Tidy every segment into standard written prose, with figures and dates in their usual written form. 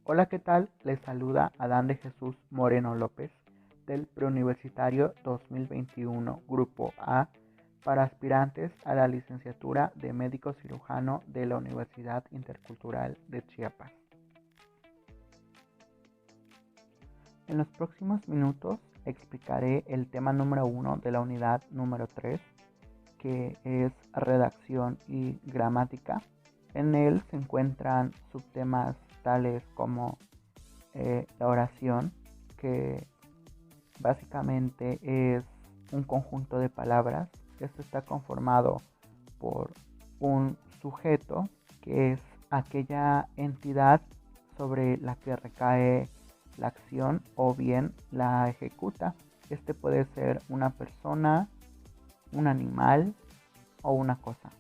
Hola, ¿qué tal? Les saluda Adán de Jesús Moreno López del Preuniversitario 2021, Grupo A, para aspirantes a la licenciatura de médico cirujano de la Universidad Intercultural de Chiapas. En los próximos minutos explicaré el tema número 1 de la unidad número 3, que es redacción y gramática. En él se encuentran subtemas tales como la oración, que básicamente es un conjunto de palabras. Esto está conformado por un sujeto, que es aquella entidad sobre la que recae la acción o bien la ejecuta. Este puede ser una persona, un animal o una cosa.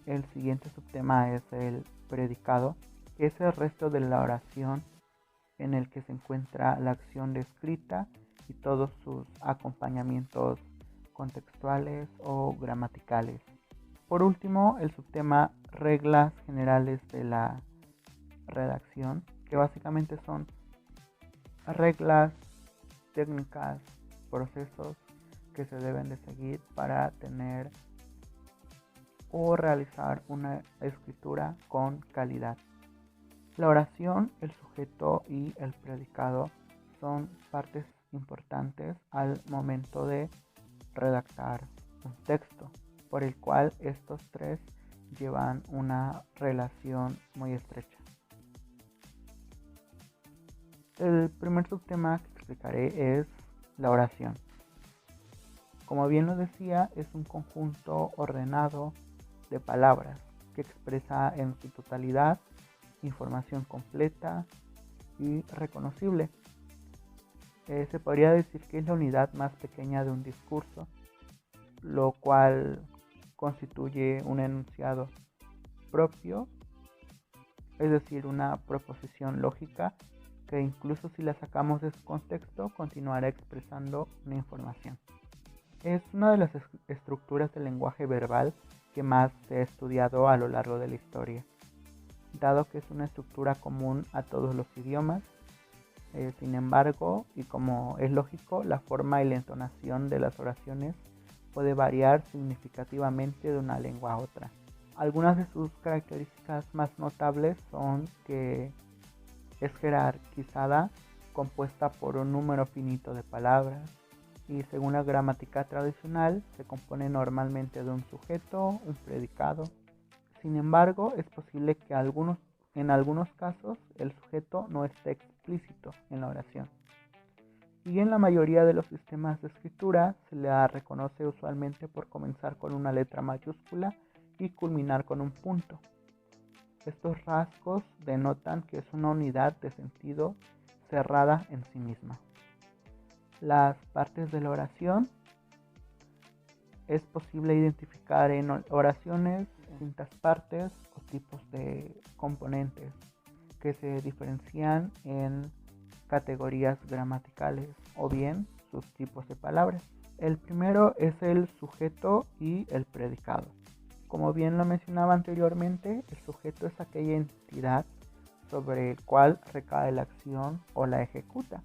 El siguiente subtema es el predicado, que es el resto de la oración en el que se encuentra la acción descrita y todos sus acompañamientos contextuales o gramaticales. Por último, el subtema reglas generales de la redacción, que básicamente son reglas, técnicas, procesos que se deben de seguir para tener o realizar una escritura con calidad. La oración, el sujeto y el predicado son partes importantes al momento de redactar un texto, por el cual estos tres llevan una relación muy estrecha. El primer subtema que explicaré es la oración. Como bien lo decía, es un conjunto ordenado de palabras que expresa en su totalidad información completa y reconocible. Se podría decir que es la unidad más pequeña de un discurso, lo cual constituye un enunciado propio, es decir, una proposición lógica que incluso si la sacamos de su contexto continuará expresando una información. Es una de las estructuras del lenguaje verbal que más se ha estudiado a lo largo de la historia, dado que es una estructura común a todos los idiomas. Sin embargo, y como es lógico, la forma y la entonación de las oraciones puede variar significativamente de una lengua a otra. Algunas de sus características más notables son que es jerarquizada, compuesta por un número finito de palabras, y según la gramática tradicional se compone normalmente de un sujeto, un predicado. Sin embargo, es posible que en algunos casos el sujeto no esté explícito en la oración. Y en la mayoría de los sistemas de escritura se la reconoce usualmente por comenzar con una letra mayúscula y culminar con un punto. Estos rasgos denotan que es una unidad de sentido cerrada en sí misma. Las partes de la oración es posible identificar en oraciones distintas partes o tipos de componentes que se diferencian en categorías gramaticales o bien sus tipos de palabras. El primero es el sujeto y el predicado. Como bien lo mencionaba anteriormente, el sujeto es aquella entidad sobre el cual recae la acción o la ejecuta,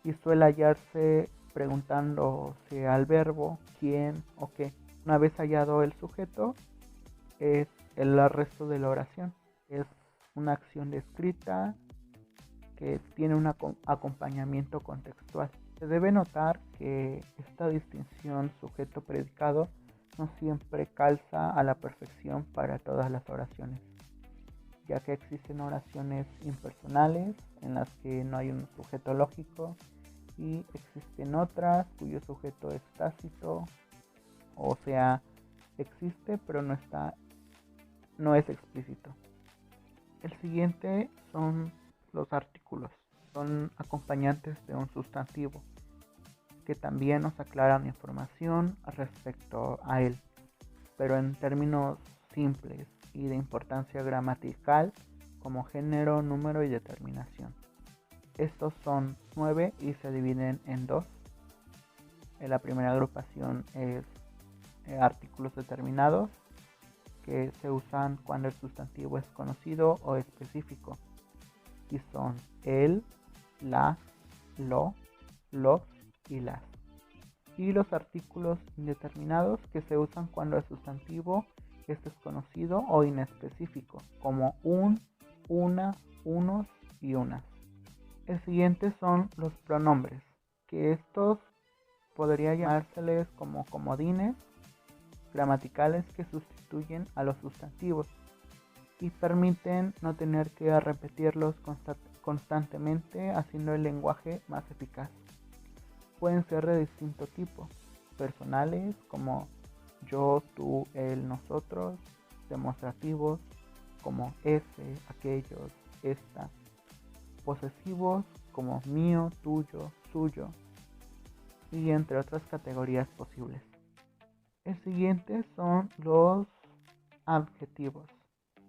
y suele hallarse preguntándose al verbo quién o qué. Una vez hallado el sujeto, es el resto de la oración. Es una acción descrita que tiene un acompañamiento contextual. Se debe notar que esta distinción sujeto-predicado no siempre calza a la perfección para todas las oraciones, ya que existen oraciones impersonales en las que no hay un sujeto lógico y existen otras cuyo sujeto es tácito, o sea, existe pero no es explícito. El siguiente son los artículos. Son acompañantes de un sustantivo que también nos aclaran información respecto a él, pero en términos simples y de importancia gramatical como género, número y determinación. Estos son 9 y se dividen en dos. La primera agrupación es artículos determinados, que se usan cuando el sustantivo es conocido o específico, y son el, la, lo, los y las. Y los artículos indeterminados, que se usan cuando el sustantivo es desconocido o inespecífico, como un, una, unos y unas. El siguiente son los pronombres, que estos podría llamárseles como comodines gramaticales que sustituyen a los sustantivos y permiten no tener que repetirlos constantemente, haciendo el lenguaje más eficaz. Pueden ser de distinto tipo: personales como yo, tú, él, nosotros; demostrativos como ese, aquellos, esta; posesivos como mío, tuyo, suyo, y entre otras categorías posibles. El siguiente son los adjetivos.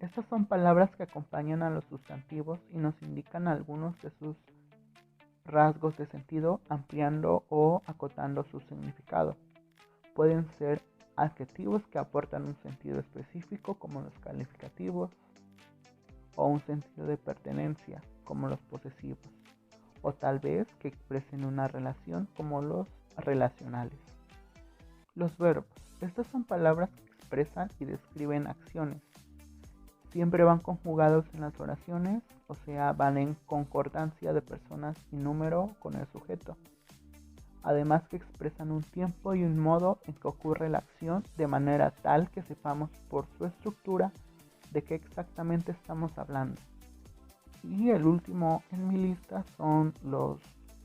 Estas son palabras que acompañan a los sustantivos y nos indican algunos de sus rasgos de sentido, ampliando o acotando su significado. Pueden ser adjetivos que aportan un sentido específico, como los calificativos, o un sentido de pertenencia, como los posesivos, o tal vez que expresen una relación, como los relacionales. Los verbos. Estas son palabras que expresan y describen acciones. Siempre van conjugados en las oraciones, o sea, van en concordancia de personas y número con el sujeto. Además que expresan un tiempo y un modo en que ocurre la acción, de manera tal que sepamos por su estructura de qué exactamente estamos hablando. Y el último en mi lista son los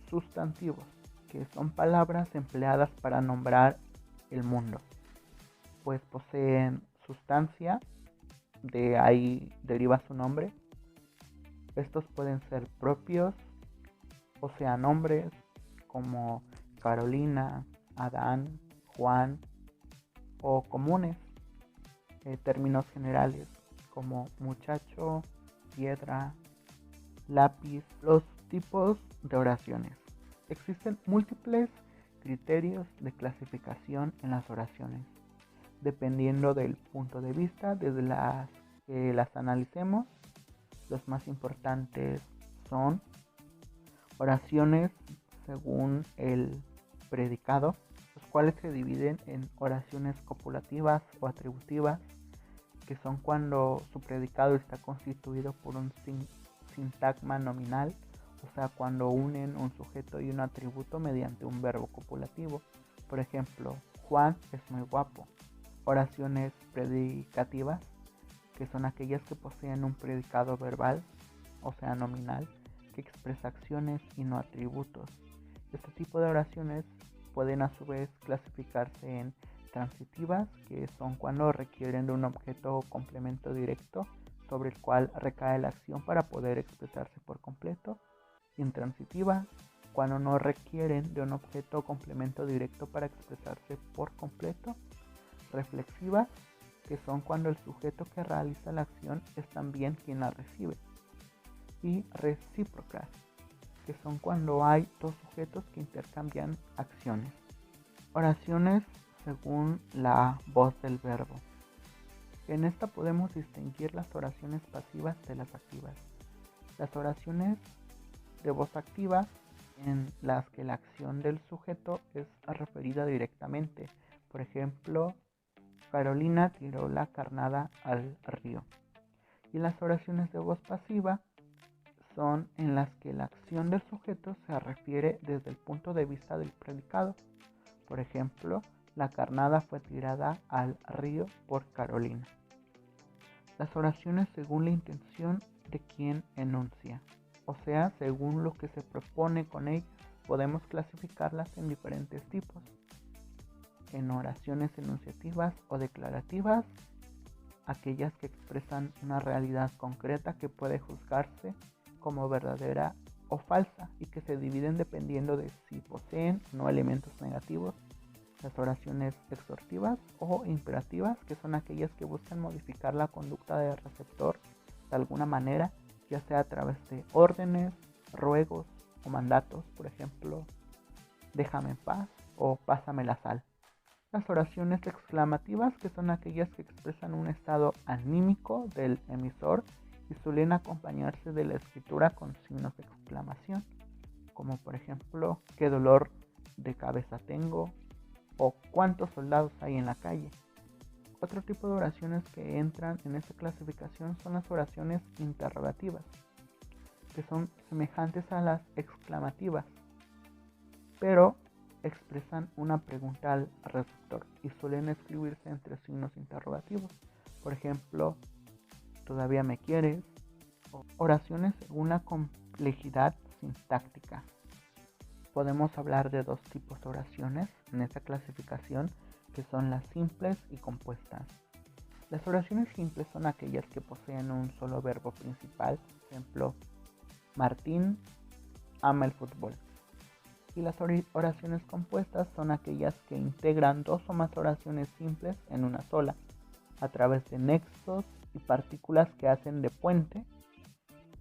sustantivos, que son palabras empleadas para nombrar el mundo, pues poseen sustancia, de ahí deriva su nombre. Estos pueden ser propios, o sea, nombres como Carolina, Adán, Juan, o comunes, términos generales como muchacho, piedra, lápiz. Los tipos de oraciones. Existen múltiples criterios de clasificación en las oraciones, dependiendo del punto de vista desde las que las analicemos. Los más importantes son oraciones según el predicado, los cuales se dividen en oraciones copulativas o atributivas, que son cuando su predicado está constituido por un sintagma nominal, o sea, cuando unen un sujeto y un atributo mediante un verbo copulativo. Por ejemplo, Juan es muy guapo. Oraciones predicativas, que son aquellas que poseen un predicado verbal, o sea, nominal, que expresa acciones y no atributos. Este tipo de oraciones pueden a su vez clasificarse en transitivas, que son cuando requieren de un objeto o complemento directo sobre el cual recae la acción para poder expresarse por completo; intransitivas, cuando no requieren de un objeto o complemento directo para expresarse por completo; reflexivas, que son cuando el sujeto que realiza la acción es también quien la recibe; y recíprocas, que son cuando hay dos sujetos que intercambian acciones. Oraciones según la voz del verbo. En esta podemos distinguir las oraciones pasivas de las activas. Las oraciones de voz activa, en las que la acción del sujeto es referida directamente. Por ejemplo, Carolina tiró la carnada al río. Y las oraciones de voz pasiva son en las que la acción del sujeto se refiere desde el punto de vista del predicado. Por ejemplo, la carnada fue tirada al río por Carolina. Las oraciones según la intención de quien enuncia, o sea, según lo que se propone con ellas, podemos clasificarlas en diferentes tipos. En oraciones enunciativas o declarativas, aquellas que expresan una realidad concreta que puede juzgarse como verdadera o falsa y que se dividen dependiendo de si poseen o no elementos negativos. Las oraciones exhortivas o imperativas, que son aquellas que buscan modificar la conducta del receptor de alguna manera, ya sea a través de órdenes, ruegos o mandatos. Por ejemplo, déjame en paz o pásame la sal. Las oraciones exclamativas, que son aquellas que expresan un estado anímico del emisor y suelen acompañarse de la escritura con signos de exclamación, como por ejemplo, qué dolor de cabeza tengo o cuántos soldados hay en la calle. Otro tipo de oraciones que entran en esta clasificación son las oraciones interrogativas, que son semejantes a las exclamativas, pero expresan una pregunta al receptor y suelen escribirse entre signos interrogativos. Por ejemplo, ¿todavía me quieres? O oraciones según la complejidad sintáctica. Podemos hablar de dos tipos de oraciones en esta clasificación, que son las simples y compuestas. Las oraciones simples son aquellas que poseen un solo verbo principal, por ejemplo, Martín ama el fútbol. Y las oraciones compuestas son aquellas que integran dos o más oraciones simples en una sola, a través de nexos y partículas que hacen de puente.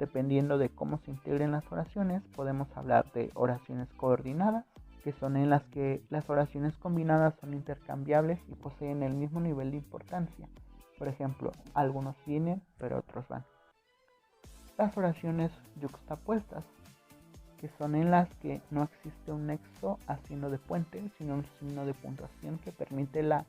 Dependiendo de cómo se integren las oraciones, podemos hablar de oraciones coordinadas, que son en las que las oraciones combinadas son intercambiables y poseen el mismo nivel de importancia. Por ejemplo, algunos vienen, pero otros van. Las oraciones yuxtapuestas, que son en las que no existe un nexo haciendo de puente, sino un signo de puntuación que permite la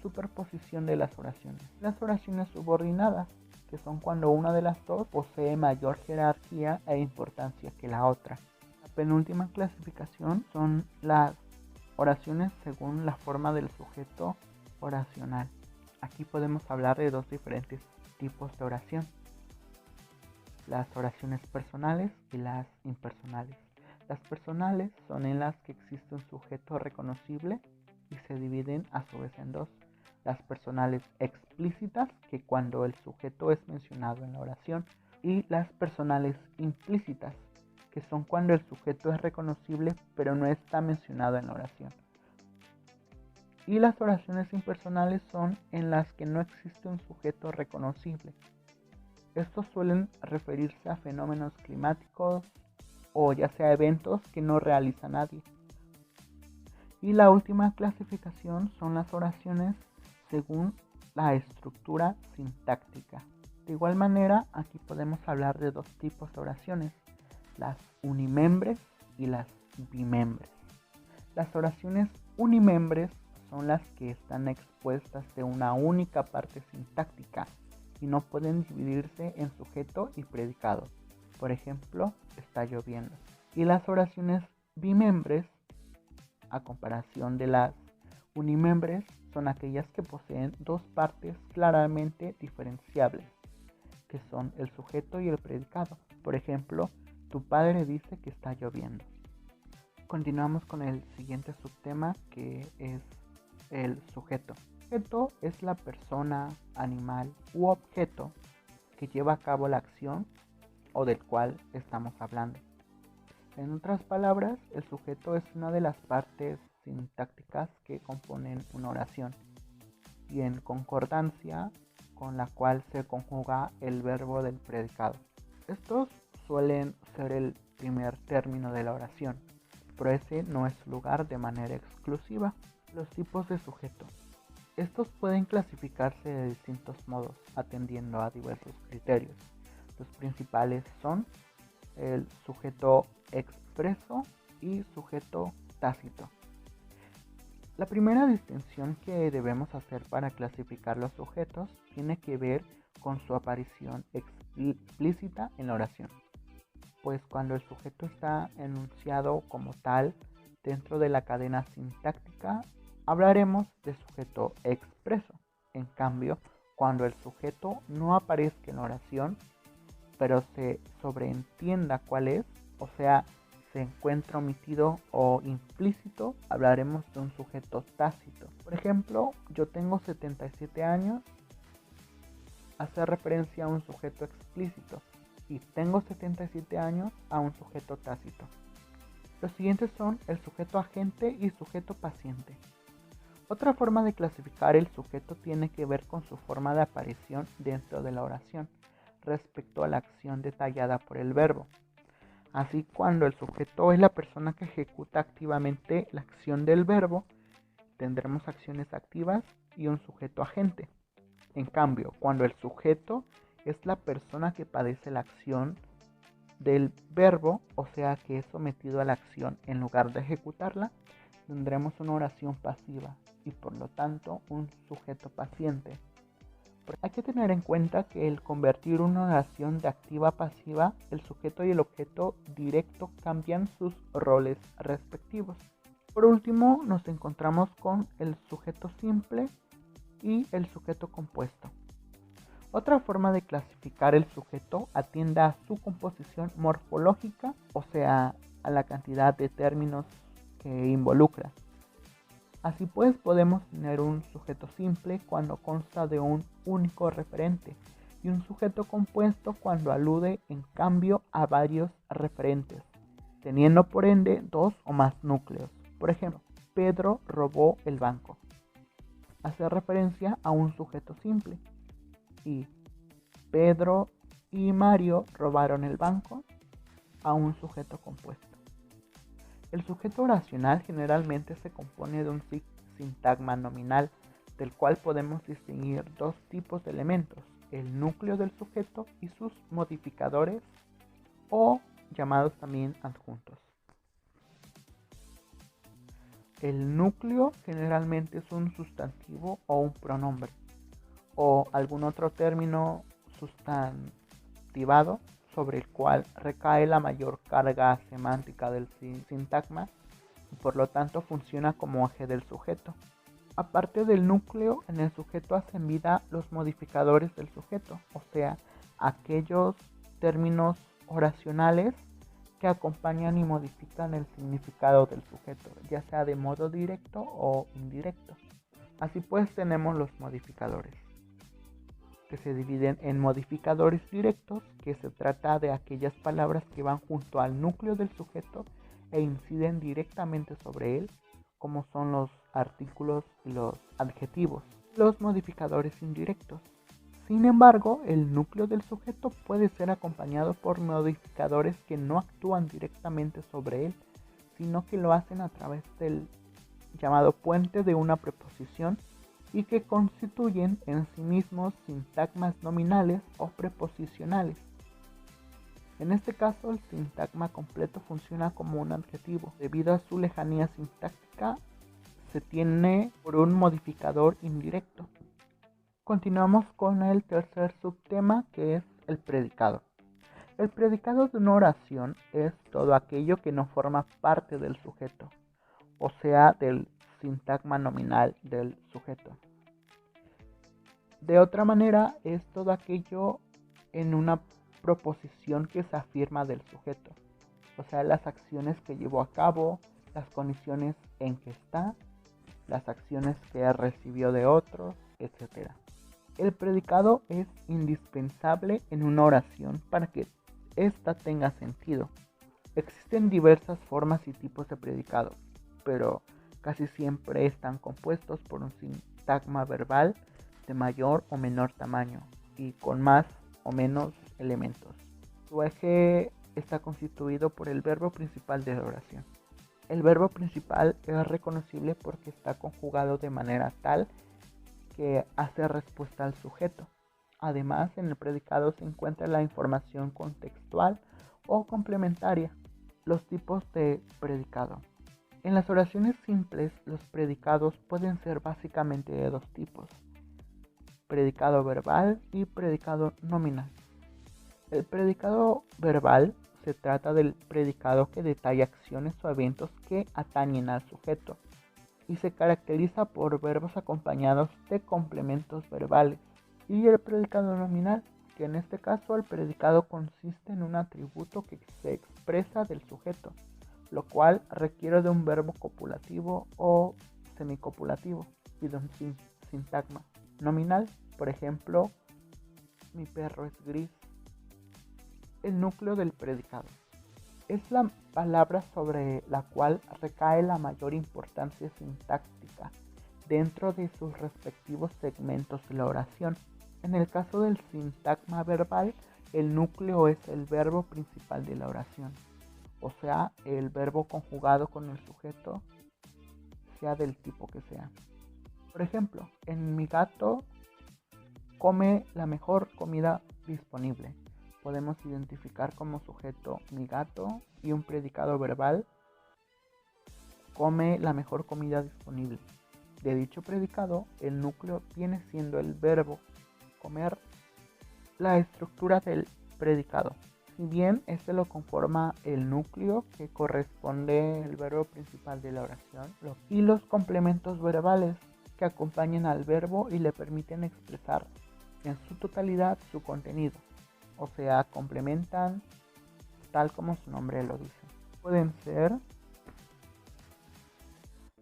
superposición de las oraciones. Las oraciones subordinadas, que son cuando una de las dos posee mayor jerarquía e importancia que la otra. La penúltima clasificación son las oraciones según la forma del sujeto oracional. Aquí podemos hablar de dos diferentes tipos de oración: las oraciones personales y las impersonales. Las personales son en las que existe un sujeto reconocible y se dividen a su vez en dos: las personales explícitas, que cuando el sujeto es mencionado en la oración, y las personales implícitas, que son cuando el sujeto es reconocible pero no está mencionado en la oración. Y las oraciones impersonales son en las que no existe un sujeto reconocible. Estos suelen referirse a fenómenos climáticos o ya sea eventos que no realiza nadie. Y la última clasificación son las oraciones según la estructura sintáctica. De igual manera, aquí podemos hablar de dos tipos de oraciones: las unimembres y las bimembres. Las oraciones unimembres son las que están expuestas de una única parte sintáctica y no pueden dividirse en sujeto y predicado. Por ejemplo, está lloviendo. Y las oraciones bimembres, a comparación de las unimembres, son aquellas que poseen dos partes claramente diferenciables, que son el sujeto y el predicado. Por ejemplo, tu padre dice que está lloviendo. Continuamos con el siguiente subtema, que es el sujeto. El sujeto es la persona, animal u objeto que lleva a cabo la acción o del cual estamos hablando. En otras palabras, el sujeto es una de las partes sintácticas que componen una oración y en concordancia con la cual se conjuga el verbo del predicado. Estos suelen ser el primer término de la oración, pero ese no es su lugar de manera exclusiva. Los tipos de sujeto. Estos pueden clasificarse de distintos modos, atendiendo a diversos criterios. Los principales son el sujeto expreso y sujeto tácito. La primera distinción que debemos hacer para clasificar los sujetos tiene que ver con su aparición explícita en la oración, pues cuando el sujeto está enunciado como tal dentro de la cadena sintáctica, hablaremos de sujeto expreso. En cambio, cuando el sujeto no aparezca en la oración, pero se sobreentienda cuál es, o sea, se encuentra omitido o implícito, hablaremos de un sujeto tácito. Por ejemplo, yo tengo 77 años, hace referencia a un sujeto explícito, y tengo 77 años a un sujeto tácito. Los siguientes son el sujeto agente y sujeto paciente. Otra forma de clasificar el sujeto tiene que ver con su forma de aparición dentro de la oración respecto a la acción detallada por el verbo. Así, cuando el sujeto es la persona que ejecuta activamente la acción del verbo, tendremos acciones activas y un sujeto agente. En cambio, cuando el sujeto es la persona que padece la acción del verbo, o sea que es sometido a la acción en lugar de ejecutarla, tendremos una oración pasiva y por lo tanto un sujeto paciente. Hay que tener en cuenta que el convertir una oración de activa a pasiva, el sujeto y el objeto directo cambian sus roles respectivos. Por último, nos encontramos con el sujeto simple y el sujeto compuesto. Otra forma de clasificar el sujeto atiende a su composición morfológica, o sea, a la cantidad de términos que involucra. Así pues, podemos tener un sujeto simple cuando consta de un único referente y un sujeto compuesto cuando alude en cambio a varios referentes, teniendo por ende dos o más núcleos. Por ejemplo, Pedro robó el banco. Hace referencia a un sujeto simple. Y Pedro y Mario robaron el banco, a un sujeto compuesto. El sujeto oracional generalmente se compone de un sintagma nominal, del cual podemos distinguir dos tipos de elementos, el núcleo del sujeto y sus modificadores, o llamados también adjuntos. El núcleo generalmente es un sustantivo o un pronombre, o algún otro término sustantivado sobre el cual recae la mayor carga semántica del sintagma y por lo tanto funciona como eje del sujeto. Aparte del núcleo, en el sujeto hacen vida los modificadores del sujeto, o sea, aquellos términos oracionales que acompañan y modifican el significado del sujeto, ya sea de modo directo o indirecto. Así pues tenemos los modificadores, que se dividen en modificadores directos, que se trata de aquellas palabras que van junto al núcleo del sujeto e inciden directamente sobre él, como son los artículos y los adjetivos. Los modificadores indirectos. Sin embargo, el núcleo del sujeto puede ser acompañado por modificadores que no actúan directamente sobre él, sino que lo hacen a través del llamado puente de una preposición y que constituyen en sí mismos sintagmas nominales o preposicionales. En este caso, el sintagma completo funciona como un adjetivo. Debido a su lejanía sintáctica, se tiene por un modificador indirecto. Continuamos con el tercer subtema, que es el predicado. El predicado de una oración es todo aquello que no forma parte del sujeto, o sea, del sintagma nominal del sujeto. De otra manera, es todo aquello en una proposición que se afirma del sujeto, o sea, las acciones que llevó a cabo, las condiciones en que está, las acciones que recibió de otros, etc. El predicado es indispensable en una oración para que ésta tenga sentido. Existen diversas formas y tipos de predicado, pero casi siempre están compuestos por un sintagma verbal de mayor o menor tamaño y con más o menos elementos. Su eje está constituido por el verbo principal de la oración. El verbo principal es reconocible porque está conjugado de manera tal que hace respuesta al sujeto. Además, en el predicado se encuentra la información contextual o complementaria. Los tipos de predicado. En las oraciones simples, los predicados pueden ser básicamente de dos tipos: predicado verbal y predicado nominal. El predicado verbal se trata del predicado que detalla acciones o eventos que atañen al sujeto y se caracteriza por verbos acompañados de complementos verbales. Y el predicado nominal, que en este caso el predicado consiste en un atributo que se expresa del sujeto, lo cual requiere de un verbo copulativo o semicopulativo y de un sintagma nominal. Por ejemplo, mi perro es gris. El núcleo del predicado es la palabra sobre la cual recae la mayor importancia sintáctica dentro de sus respectivos segmentos de la oración. En el caso del sintagma verbal, el núcleo es el verbo principal de la oración, o sea, el verbo conjugado con el sujeto sea del tipo que sea. Por ejemplo, en mi gato come la mejor comida disponible. Podemos identificar como sujeto mi gato y un predicado verbal. Come la mejor comida disponible. De dicho predicado, el núcleo viene siendo el verbo comer, la estructura del predicado. Si bien este lo conforma el núcleo que corresponde al verbo principal de la oración y los complementos verbales que acompañan al verbo y le permiten expresar en su totalidad su contenido, o sea, complementan tal como su nombre lo dice. Pueden ser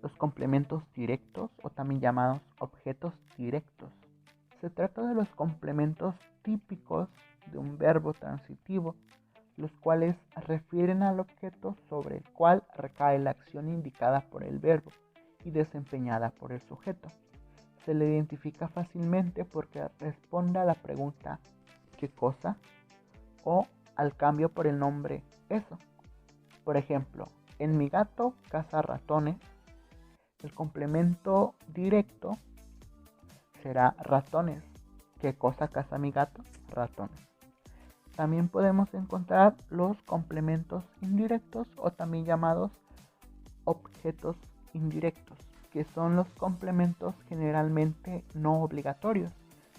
los complementos directos o también llamados objetos directos. Se trata de los complementos típicos de un verbo transitivo, los cuales refieren al objeto sobre el cual recae la acción indicada por el verbo y desempeñada por el sujeto. Se le identifica fácilmente porque responde a la pregunta ¿qué cosa? O al cambio por el nombre eso. Por ejemplo, en mi gato caza ratones. El complemento directo será ratones. ¿Qué cosa caza mi gato? Ratones. También podemos encontrar los complementos indirectos o también llamados objetos indirectos, que son los complementos generalmente no obligatorios,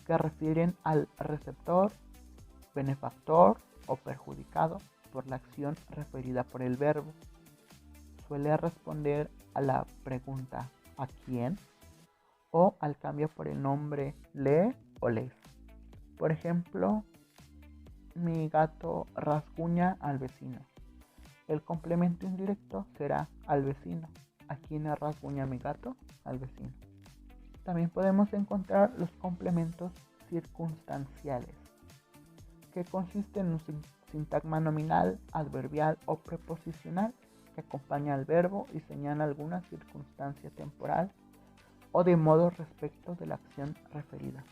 que refieren al receptor, benefactor o perjudicado por la acción referida por el verbo. Suele responder a la pregunta ¿a quién? O al cambio por el nombre le o les. Por ejemplo, mi gato rasguña al vecino. El complemento indirecto será al vecino. ¿A quién le rasguña mi gato? Al vecino. También podemos encontrar los complementos circunstanciales, que consisten en un sintagma nominal, adverbial o preposicional que acompaña al verbo y señala alguna circunstancia temporal o de modo respecto de la acción referida.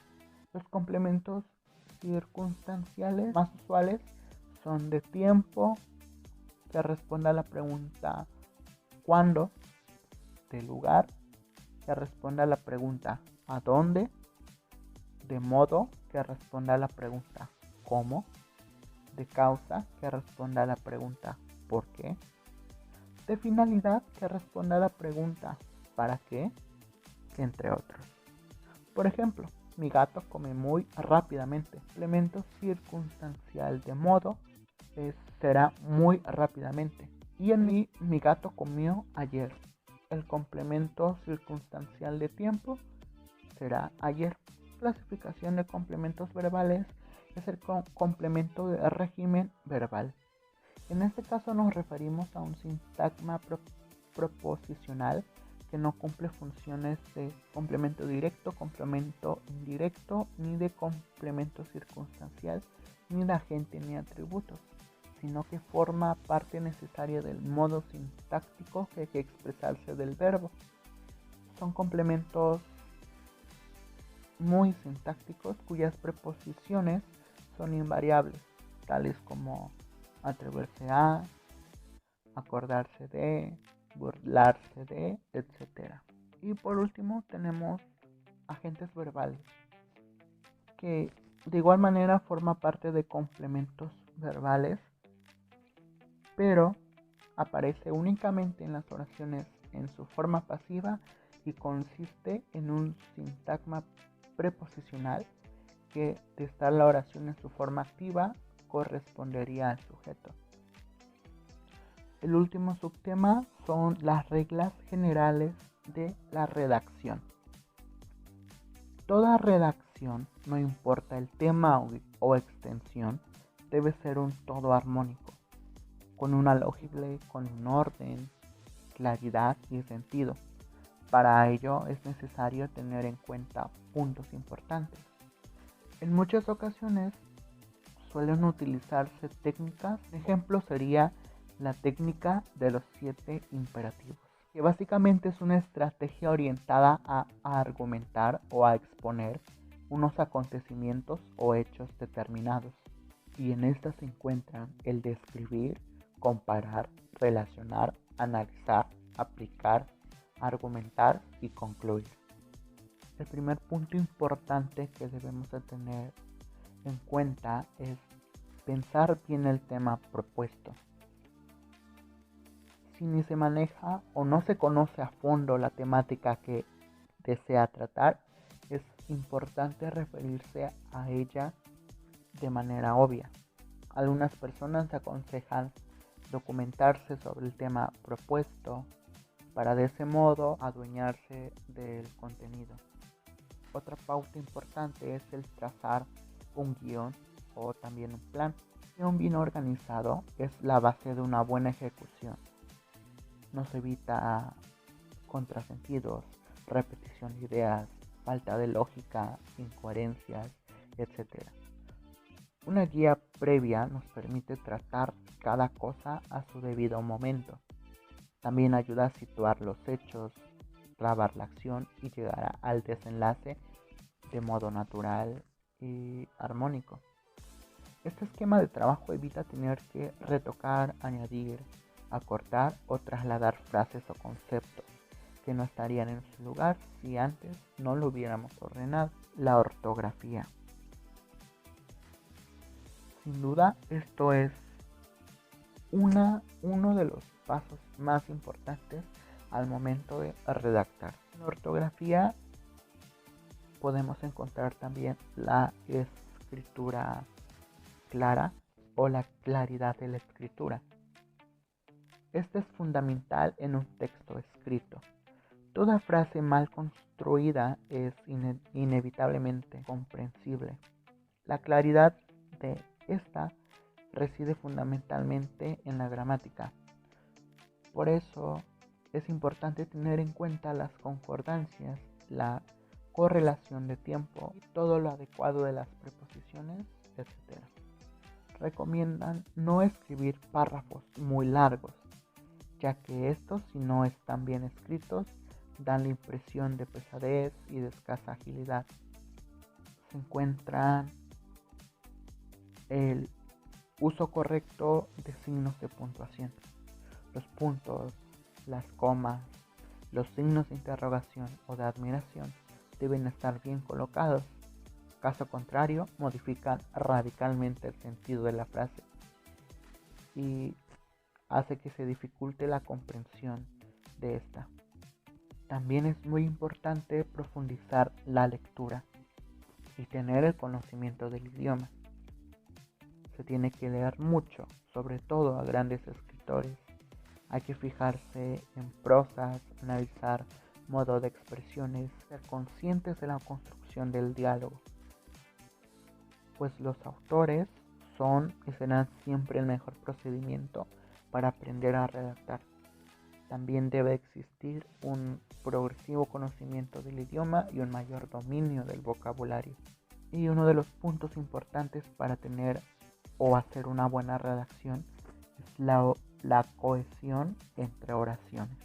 Los complementos circunstanciales más usuales son de tiempo, que responde a la pregunta ¿cuándo?, de lugar, que responde a la pregunta ¿a dónde?, de modo, que responde a la pregunta ¿cómo?, de causa, que responde a la pregunta ¿por qué?, de finalidad, que responde a la pregunta ¿para qué?, entre otros. Por ejemplo, mi gato come muy rápidamente. Complemento circunstancial de modo será muy rápidamente. Y en mi gato comió ayer. El complemento circunstancial de tiempo será ayer. Clasificación de complementos verbales es el complemento de régimen verbal. En este caso nos referimos a un sintagma proposicional que no cumple funciones de complemento directo, complemento indirecto, ni de complemento circunstancial, ni de agente ni atributos, sino que forma parte necesaria del modo sintáctico que hay que expresarse del verbo. Son complementos muy sintácticos cuyas preposiciones son invariables, tales como atreverse a, acordarse de, burlarse de, etc. Y por último tenemos agentes verbales, que de igual manera forma parte de complementos verbales, pero aparece únicamente en las oraciones en su forma pasiva y consiste en un sintagma preposicional que, de estar la oración en su forma activa, correspondería al sujeto. El último subtema son las reglas generales de la redacción. Toda redacción, no importa el tema o extensión, debe ser un todo armónico, con una lógica, con un orden, claridad y sentido. Para ello es necesario tener en cuenta puntos importantes. En muchas ocasiones suelen utilizarse técnicas. Un ejemplo sería la técnica de los 7 imperativos, que básicamente es una estrategia orientada a argumentar o a exponer unos acontecimientos o hechos determinados. Y en esta se encuentran el describir, comparar, relacionar, analizar, aplicar, argumentar y concluir. El primer punto importante que debemos de tener en cuenta es pensar bien el tema propuesto. Si ni se maneja o no se conoce a fondo la temática que desea tratar, es importante referirse a ella de manera obvia. Algunas personas aconsejan documentarse sobre el tema propuesto para de ese modo adueñarse del contenido. Otra pauta importante es el trazar un guión o también un plan. Un guión bien organizado es la base de una buena ejecución. Nos evita contrasentidos, repetición de ideas, falta de lógica, incoherencias, etc. Una guía previa nos permite tratar cada cosa a su debido momento. También ayuda a situar los hechos, trabar la acción y llegar al desenlace de modo natural y armónico. Este esquema de trabajo evita tener que retocar, añadir, acortar o trasladar frases o conceptos que no estarían en su lugar si antes no lo hubiéramos ordenado. La ortografía. Sin duda, esto es uno de los pasos más importantes al momento de redactar. En la ortografía podemos encontrar también la escritura clara o la claridad de la escritura. Este es fundamental en un texto escrito. Toda frase mal construida es inevitablemente comprensible. La claridad de esta reside fundamentalmente en la gramática. Por eso es importante tener en cuenta las concordancias, la correlación de tiempo y todo lo adecuado de las preposiciones, etc. Recomiendan no escribir párrafos muy largos, ya que estos, si no están bien escritos, dan la impresión de pesadez y de escasa agilidad. Se encuentran el uso correcto de signos de puntuación. Los puntos, las comas, los signos de interrogación o de admiración deben estar bien colocados. Caso contrario, modifican radicalmente el sentido de la frase y hace que se dificulte la comprensión de esta. También es muy importante profundizar la lectura y tener el conocimiento del idioma. Se tiene que leer mucho, sobre todo a grandes escritores. Hay que fijarse en prosas, analizar modo de expresiones, ser conscientes de la construcción del diálogo. Pues los autores son y serán siempre el mejor procedimiento para aprender a redactar. También debe existir un progresivo conocimiento del idioma y un mayor dominio del vocabulario. Y uno de los puntos importantes para tener o hacer una buena redacción es la cohesión entre oraciones.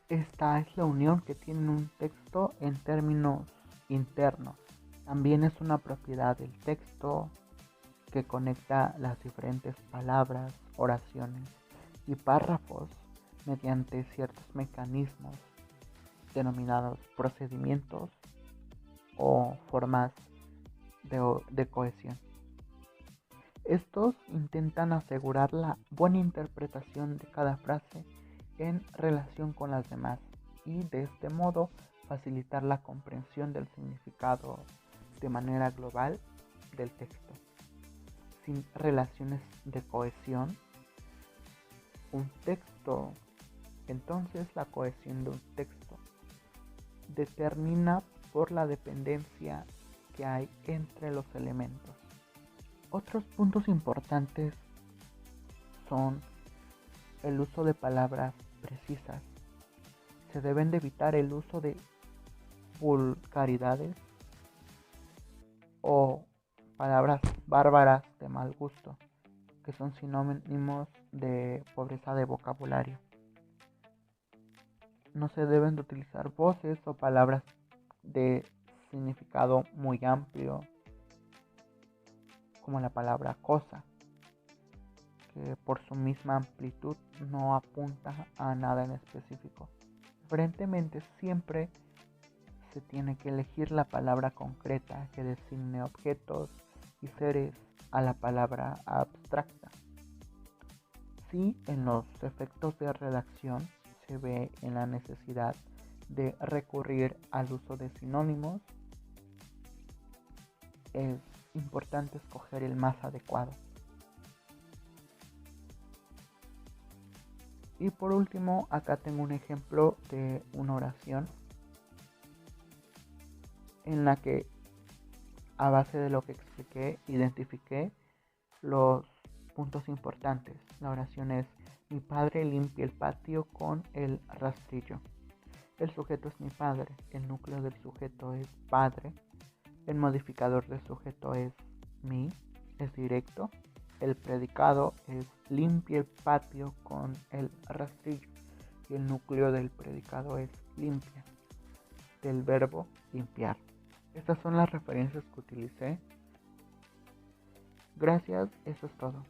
Esta es la unión que tiene un texto en términos internos. También es una propiedad del texto que conecta las diferentes palabras, oraciones y párrafos mediante ciertos mecanismos denominados procedimientos o formas de cohesión. Estos intentan asegurar la buena interpretación de cada frase en relación con las demás y de este modo facilitar la comprensión del significado de manera global del texto. Sin relaciones de cohesión, entonces la cohesión de un texto determina por la dependencia que hay entre los elementos. Otros puntos importantes son el uso de palabras precisas. Se deben de evitar el uso de vulgaridades o palabras bárbaras de mal gusto, que son sinónimos de pobreza de vocabulario. No se deben de utilizar voces o palabras de significado muy amplio, como la palabra cosa, que por su misma amplitud no apunta a nada en específico. Preferentemente siempre se tiene que elegir la palabra concreta que designe objetos y seres a la palabra abstracta. Si en los efectos de redacción se ve en la necesidad de recurrir al uso de sinónimos, es importante escoger el más adecuado. Y por último, acá tengo un ejemplo de una oración en la que, a base de lo que expliqué, identifiqué los puntos importantes. La oración es: mi padre limpia el patio con el rastrillo. El sujeto es mi padre, el núcleo del sujeto es padre, el modificador del sujeto es mi, es directo, el predicado es limpia el patio con el rastrillo y el núcleo del predicado es limpia, del verbo limpiar. Estas son las referencias que utilicé. Gracias, eso es todo.